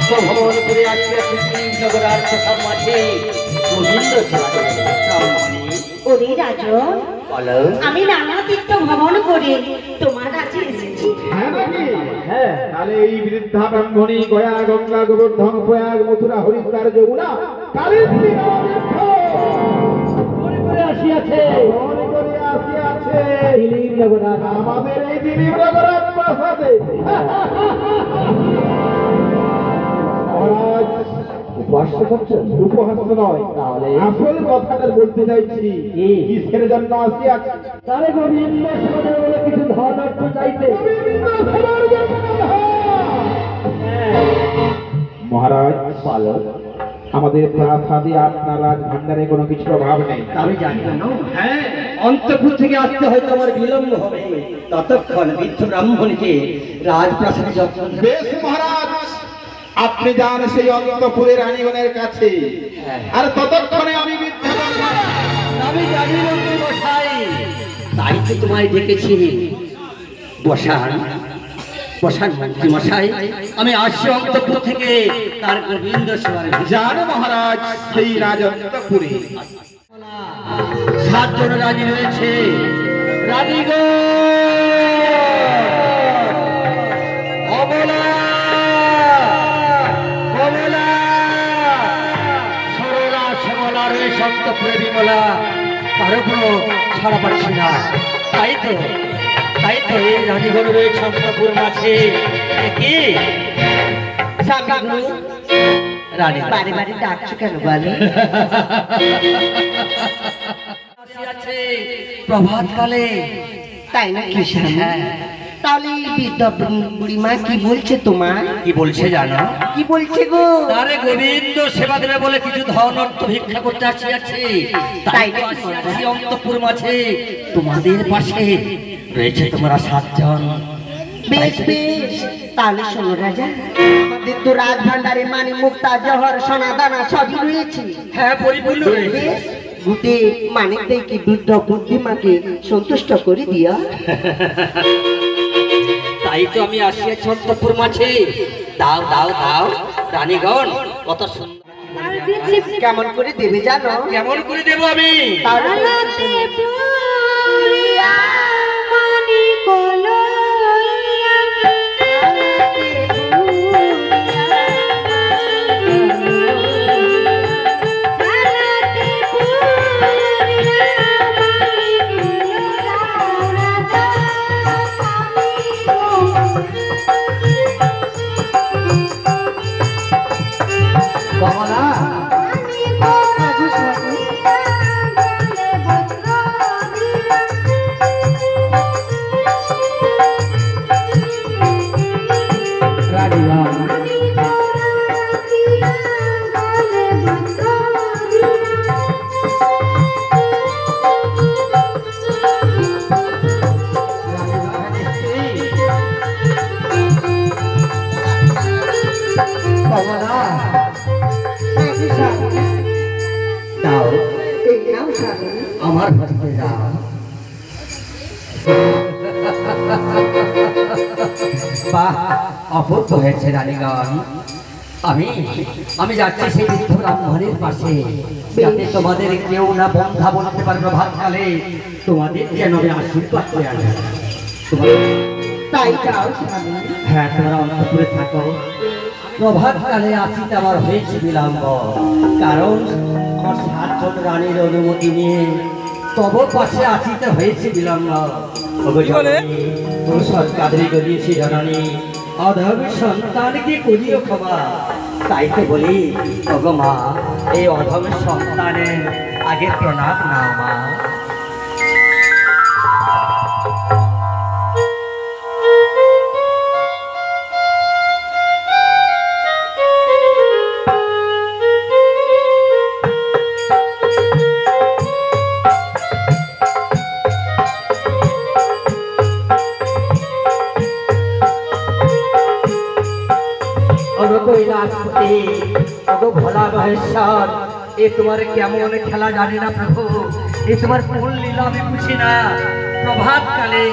ভ্রমণ করে আসিয়াছি নগরার প্রসাদ মাঠে গোবিন্দ ওরে রাজন, আমি নানা তীর্থ ভ্রমণ করে তোমার কাছে এসেছি। হ্যাঁ, তাহলে এই বৃদ্ধা ব্রাহ্মণী গয়া গঙ্গা গোবর্ধন প্রয়াগ মথুরা হরিদ্বার যমুনা কালিন্দী আসিয়াছে দিলীপ নগরাজ, আমাদের এই দিলীপ নগরাজ প্রাসাদে। উপহাস্য নয়, আসল কথাটা বলতে চাইছি। কিসের জন্য আসিয়াছে? তারে গোবিন্দ সেবা বলে কিছু ধন অর্থ চাইতে। মহারাজ পালক, আমাদের প্রাসাদে আপনার রাজ ভান্ডারে কোনো কিছুর অভাব নেই। আমি জানি না। হ্যাঁ, অন্তঃপুর থেকে আসতে হয়তো আমার বিলম্ব হবে, ততক্ষণ বৃদ্ধ ব্রাহ্মণকে রাজপ্রাসাদে যত্ন। বেশ মহারাজ, আপনি যান সেই অন্তঃপুরের রানীগণের কাছে, আর ততক্ষণে আমি আমি জানি মশাই, তাই তো তোমায় ডেকেছি। বসান বসান মন্ত্রী মশাই, আমি আসছি অন্তঃপুর থেকে তার গোবিন্দ সেবার। যান মহারাজ সেই রাজ অন্তঃপুরে। 7 জন রানী রয়েছে। রানীগণ, অবলা কমলা সরলা শ্যামলা রয়েছে অন্তঃপুরে বিমলা, কারো কোনো ছাড়া পাচ্ছি না। তাই তো এই রানীগণ রয়েছে অন্তঃপুর মাঝে। কি রানী বারে বারে ডাকছো কেন বলে? প্রভাত কালে, তাই না কি? তাহলে বৃদ্ধ বুড়িমা কি বলছে তোমার? কি বলছে জানো? কি বলছে গো? তারে গোবিন্দ সেবা দেবে বলে কিছু ধন অর্থ ভিক্ষা করতে আসিয়াছে। তাই তো আসিয়াছি অন্তঃপুর মাঝে তোমাদের পাশে। রয়েছে তোমরা 7 জন। বেশ বেশ, তাহলে শোনো রাজা, আমাদের তো রাজ ভান্ডারে মানি মুক্তা জহর সোনা দানা সবই রয়েছে। হ্যাঁ, পরিপূর্ণ রয়েছে। গুটে মানিক দেই কি বৃদ্ধ বুদ্ধিমাকে সন্তুষ্ট করে দিয়া। তাই তো আমি আসিয়াছি অন্তঃপুর মাঝে। দাও দাও দাও রানীগণ, কত সুন্দর। কেমন করে দেবে জানো? কেমন করে দেবো আমি? আমার ভাষাতে যাও। বাহ, অপূর্ব হয়েছে রানীগণ। আমি যাচ্ছি সেই বৃদ্ধ ব্রাহ্মণের পাশে, যাতে তোমাদের কেউ না বন্ধা বলতে পারে। প্রভাতকালে তোমাদের যেন আশীর্বাদ করে আনে। তাই যাও। হ্যাঁ, তোমরা অন্তঃপুরে থাকো। প্রভাতকালে আসিতে আমার হয়েছে বিলম্ব, কারণ আমার 7 জন রানীর অনুমতি নিয়ে তব পাশে আসিতে হয়েছে বিলম্ব। সরকারি গলিয়েছি জননী, অধম সন্তানকে করিও ক্ষমা। তাইতে বলি, ওগো মা, এই অধম সন্তানের আগে প্রণাম নাও মা। ভোলা মহেশ্বর, এ তোমার কেমন খেলা জানি না প্রভু, এ তোমার কোন লীলা আমি বুঝি না। প্রভাত কালে